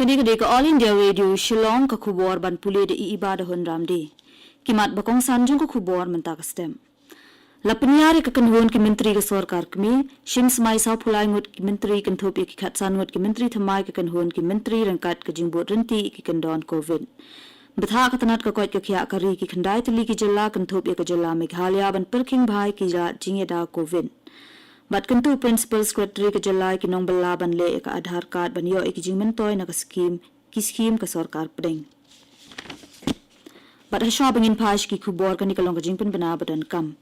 Kini kedai ke All India Radio Shillong ke kubor ban pulih de ibadah hon ramdi. Kimat bakong sanjung ke kubor mentak stem. Lapanyari ke kenhuan ke menteri ke sorkar kami, Shim Smai Sau Pulai ngut ke menteri kenthop ke khatsan ngut ke menteri thamai ke kenhuan ke menteri rengkat ke jingbot renti ke kendon COVID. Betha katanat ke koit ke khia kari ke khandai teli ke jela kenthop ke jela Meghalaya ban perking bhai ke jela jingeda COVID. Bat kentu principal secretary ke jelai ki nong bela ban le ke Aadhaar card ban yo ek jingmen toy na ke scheme ke sarkar pedeng. Bat haswa bangin phash ki khubor ka nikalong ke jingpen bana badan kam.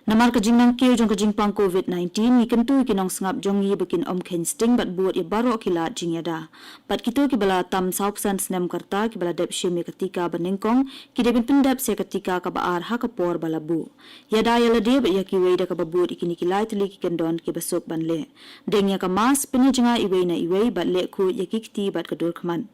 Namar ke jingnang ke jong ke jingpang COVID-19 ni kentu ki nong sngap jong yi bekin om khen sting bat buat ye baro kila jingyada. Bat kito ki bala tam 100% snem karta ki bala dep shime ketika banengkong ki debin pendap se ketika ka baar ha kapor bala bu. Yada yala de bat ya ki wei da ka babut ikini ki lai tli ki kendon ki besok ban le. Dengya ka mas peni jenga iwei na iwei bat le ku ye ki kti bat ka dur kman.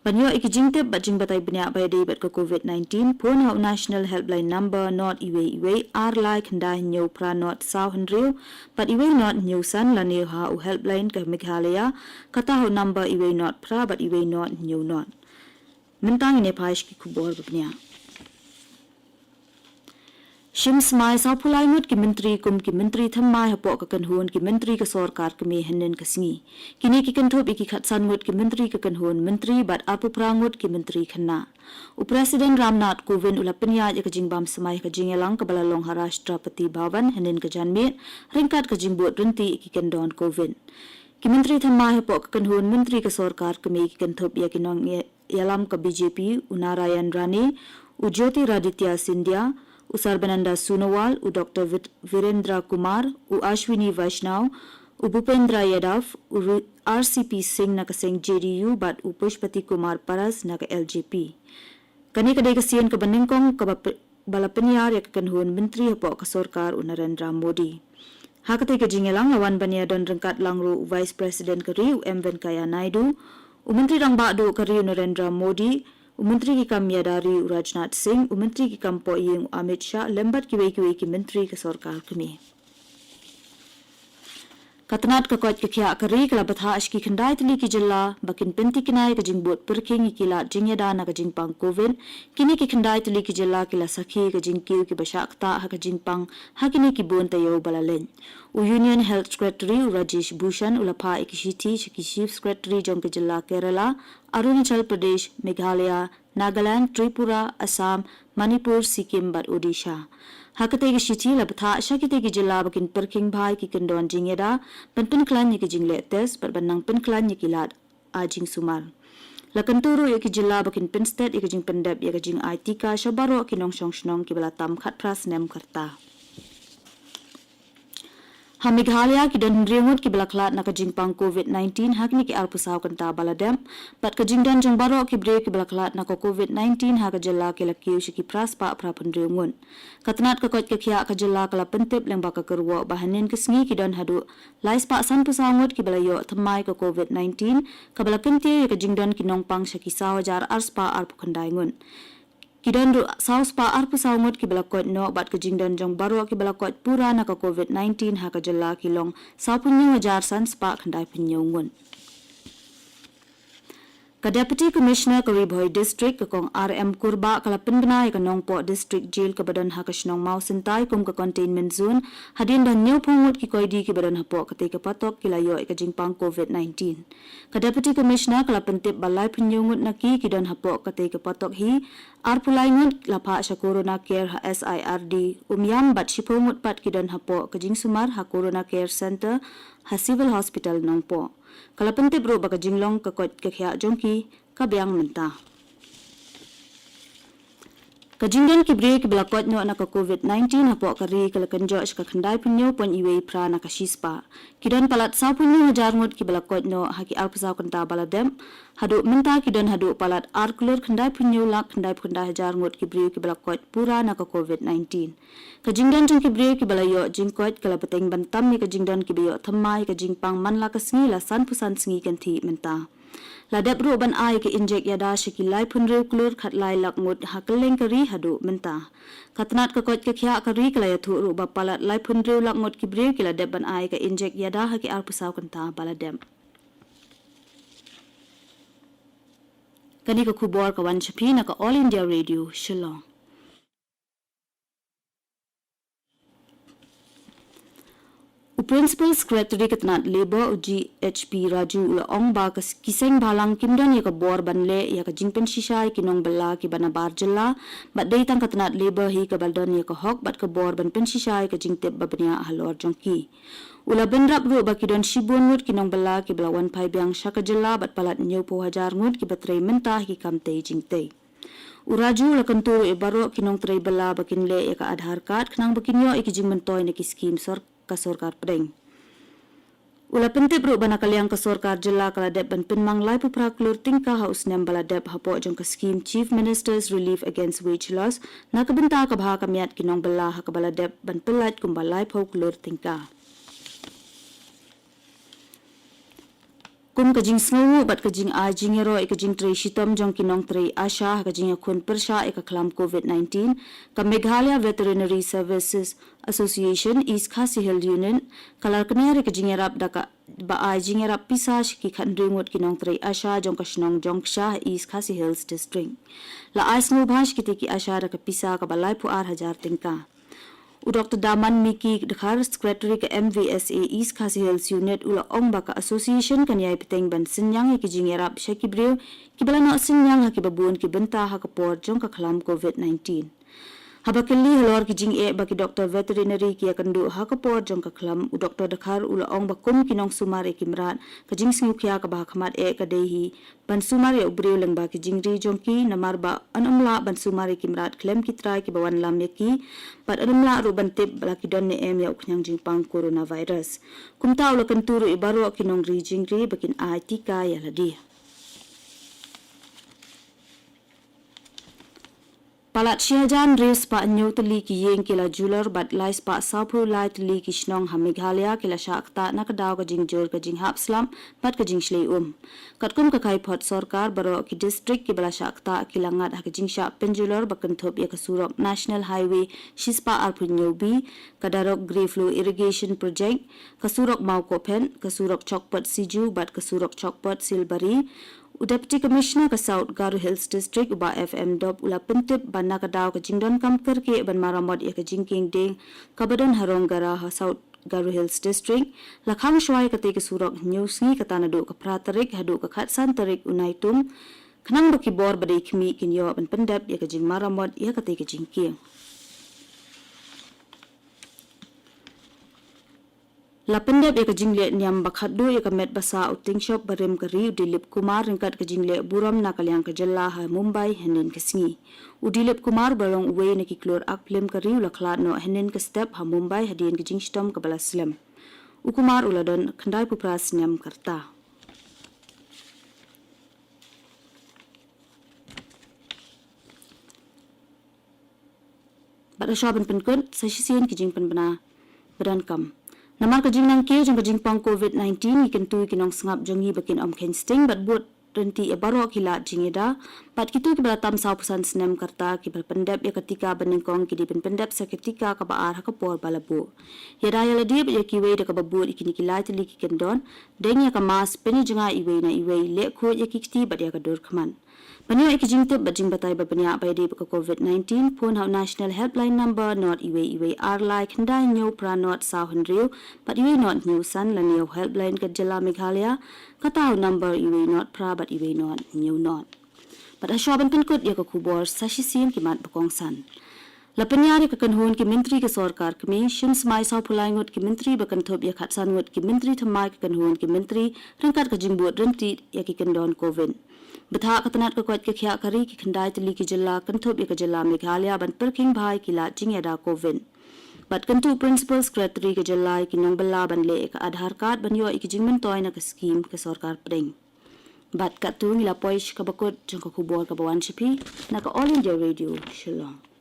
Banyo iki jingtep bat jing batai benya bay day bat ka COVID-19 pun hau national helpline number not iwei ar lai khandai nyo pra not saw hendriu bat iwei not nyo san la ne ha u helpline ka Meghalaya kata hau number iwei not pra bat iwei not nyo not. Mentang ne phaish ki khubor benya. Shim Smai Sau Pulai ngut ki menteri kum ki menteri thamai hapo ka kanhuan ki menteri ka sorkar kami hennen ka singi. Kini ki kanthop iki khatsan ngut ki menteri ka kanhuan menteri bat apu prangut ki menteri khanna. Presiden Ramnath Kovind ulapnya ka jingbam samai ka jingelang ka balalong Harashtrapati Bhavan hennen ka janmit ringkat ka jingbot renti iki kendon Kovind. Ki menteri thamai hapo ka kanhuan menteri ka sorkar kami ki kanthop ya kinong yalam ka BJP Unarayan Rani Ujyoti Raditya Sindhya Sarbananda Sunowal, Dr. Virendra Kumar, Ashwini Vaishnav, Bhupendra Yadav, RCP Singh nakaseng JDU bat Pushpati Kumar Paras naka LJP. Kani kadai kasian ke Banengkong ke balapanyar ya kenhuan menteri hapo ka sorkar Narendra Modi. Hakate ke jingelang lawan bania don rengkat langru Vice President kari Venkaya Naidu, Menteri rang bakdo kari Narendra Modi, Menteri ki kam Yadari Rajnath Singh, Menteri ki kam Po Ying Amit Shah, lembat ki wei ki menteri ke sorkar kami. Katanat ka koit ke khia kari kala batha ashki khandai tli ki jilla bakin penti kinai ka jingbot perking ikila jingyada na ka jingpang Kovind kini ki khandai tli ki jilla kila sakhi ka jingkiu ki bashakta ha ka jingpang ha kini ki bon tayo balalen. Union Health Secretary Rajesh Bhushan ulapha ikishiti ki Chief Secretary jong ke jilla Kerala, Arunachal Pradesh, Meghalaya, Nagaland, Tripura, Assam, Manipur, Sikkim bat Odisha. Hakate ki shiti la batha shakite ki jilla bakin perking bhai ki kendon jingyada penpen klan ki jingle tes bat banang pen klan ki lat ajing sumar. La kanturu ki jilla bakin pen state ki jing pendap ya jing IT ka shabaro ki nong shong shnong ki balatam khat pras nem karta. Ha Meghalaya ki don ringut ki balaklat na ka jingpang COVID-19 hakni ki arpusaw kanta baladem pat ka jingdan jong baro ki bre ki balaklat na ka COVID-19 ha ka jalla ki lakiu shi ki praspa prapan ringun. Katnat ka kot ke khia ka jalla kala pentep leng baka kerwo bahanin ke sngi ki don hadu laispa san pusangut ki balayo thamai ka COVID-19 ka balakente ka jingdan ki nongpang shi ki sawajar arspa arpu khandai ngun. Kidan saus pa arpu saungut ki balakot no bat ke jingdan jong baro ki balakot pura na ka COVID-19 ha ka jalla ki long saupunyo wajar san spa khandai pinyongun. Ka Deputy Commissioner ka Ribhoi District ka kong RM Kurba kala penbenai ka Nongpo District Jail ka badan ha ka shnong mau sentai kum ka containment zone hadin dan nyo pungut ki koidi ki badan hapo ka te ka patok ki layo ka jingpang COVID-19. Ka Deputy Commissioner kala pentip balai pinyongut na ki don hapo ka te ka patok hi arpulai ngut lapa sa Corona Care ha SIRD umyam bat shipungut pat ki don hapo ka jingsumar ha Corona Care Center ha Civil Hospital Nongpo. Kala pentip ro baka jinglong ka kot ka khia jongki ka biang menta. Kajingdan ki bre ki balakot no na ka COVID-19 hapo kari kala kanjo ka khandai punyo pon iwei pra na ka shispa. Kidan palat sa punyo hajar ngut ki balakot no haki alpasaw kanta baladem hadu menta kidan hadu palat arkulur khandai punyo lak khandai hajar ngut ki bre ki balakot pura na ka COVID-19. Kajingdan jong ki bre ki balayo jingkot kala pateng bantam ni kajingdan ki bayo thammai ka jingpang manla ka sngi la san pusan sngi kanthi menta. Ladap ru ban ai ke injek yada shikilai punre klur khatlai lakmut hakeleng kari hadu menta. Katnat ka kot ke khia kari kala yathu ru bapalat lai punre lakmut ki bre kila dep ban ai ke injek yada haki arpusaw kanta baladem. Kani ka kubor kawan Chapi na ka All India Radio Shillong. Principal Secretary Katnat Labor GHP Raju ula ong ba kiseng balang kimdan ya ka bor banle ya ka jingpen shishay kinong bala ki bana barjala bat daytang Katnat Labor hi ka baldan ya ka hok bat ka bor ban pen shishay ka jingtep babnya halor jongki ula benrap ru ba kidon shibun ngut kinong bala ki balawan pai biang shaka jala bat palat nyo po hajar ngut ki batray mentah ki kamte jingte Uraju la kanturo e baro kinong tray bala bakinle ya ka Aadhaar card kanang bakinyo ikijing mentoy na ki scheme ka sorkar pedeng. Ula pentip ru bana kaliang ka sorkar jela kala dep ban pinmang lai pupra klur tingka haus nem bala dep hapo jong ka scheme Chief Minister's Relief Against Wage Loss na kabenta ka bha kamiat kinong bala ha ka bala dep ban pelat kumbalai pau klur tingka. Kum kajing sngu bat kajing ajing ero ikajing tray shitam jong kinong tray asha kajing akun persha ikaklam COVID-19 ka Meghalaya Veterinary Services Association East Khasi Hill Union kalar kanere kajing erap daka ba ajing erap pisash ki khandringot kinong tray asha jong kashnong jongsha East Khasi Hills District la asnu bhash kiti ki asha ka pisa ka balai pu 8000 tingka Dr. Daman Miki Dakhar Secretary ke MVSA East Khasi Hills Unit ula ong baka association kanyai piteng ban sinyang ikijing erap shakibriu kibalana sinyang hakibabun ki benta hakapor jong kaklam COVID-19 habakili halor kijing baki Dr. Veterinary ki akandu hakapor jong kaklam Dr. Dakhar ula ong bakum kinong sumar kimrat kajing singukya ka bahakamat kadehi ban sumar ubriu lang baki jingri jongki namar ba anamla ban sumar kimrat klem kitrai ki bawan lam yaki pat anamla ru bantip balaki don ne ya uknyang jingpang coronavirus kumta ula kanturu ibaro kinong ri jingri bakin tika ya ladi Palat Shiajan res pa anyo tali ki yeng kila jeweler bat lais pa sapu lai tali ki shnong ha Meghalaya kila shakta na kadaw ka jing jor ka jing hapslam bat ka jing shlei katkum ka kai pot sorkar baro ki district ki bala shakta kilangat ha ka jing sha penjuler bakan thop ya ka surok National Highway shispa arpunyobi kadarok grey flow irrigation project ka surok Maukopen ka surok Chokpot Siju bat ka surok Chokpot Silbari Deputy Commissioner ka South Garo Hills District uba FM dop ula pentip banna ka daw ka jingdon kam kerke ban maramod ya ka jingking ding kabadon harong gara ha South Garo Hills District lakhang shwai ka te ka surok newsngi ka tanado ka pratarik hadu ka khatsan tarik unaitum kanang bakibor badai khmi kinyo ban pendap ya ka jing maramod ya ka te ka jingking Lapendap ya ka jingle nyam bakhadu ya ka met basa uting shop barim kari Dilip Kumar ringkat ka jingle buram na kalyang ka jalla ha Mumbai henin kasngi Dilip Kumar balong uwe na ki klor akplem kari ulaklat no henin ka step ha Mumbai hadien ka jingstom ka balaslam Ukumar uladon khandai pupras nyam karta Bada shaban penkut sa shisien ki jing penbana badan kam Namar ka jing nang ke jong ka jing pang COVID-19 ikan tu kinong sngap jongi bakin ken sting bat buat renti baro kila jingeda pat kitu ki balatam sa pusan snem karta ki berpendap ya ketika benengkong ki di pendap sa ketika ka baar ha kapor balabu ya daya ladi ya ki we de ka babu ikini kila tili ki kendon deng ya ka mas peni jenga iwe na iwe le kho ya ki kiti bat ya ka dur khaman Banyo ikijingtip bajing batay babanya by di ka COVID-19 pun ha national helpline number not iwe ar like handai nyo pra not sa hundriu but iwe not new san lanyo helpline ka jala Meghalaya kataw number iwe not pra but iwe not new not but ashaban penkut ya ka kubor sa shisin kimat bakong san Lapanyari ka kanhun ki menteri ka sorkar kami shims mai sa pulangot ki menteri bakan thop ya khatsan ngot ki menteri thamai ka kanhun ki menteri rangkat ka jingbuat renti ya ki kendon covid Betha katanat ka kwat ka khya kari ki khandai tali ki jalla kanthop ya ka jalla Meghalaya ban perking bhai ki la jing ya da covid Bat kantu principal secretary ka jalla ki nong balla ban le ka Aadhaar card ban yo ki jingmen toy na ka scheme ka sorkar pring Bat ka tu ngila poish ka bakut jong ka kubor ka bawan shipi na ka All India Radio Shillong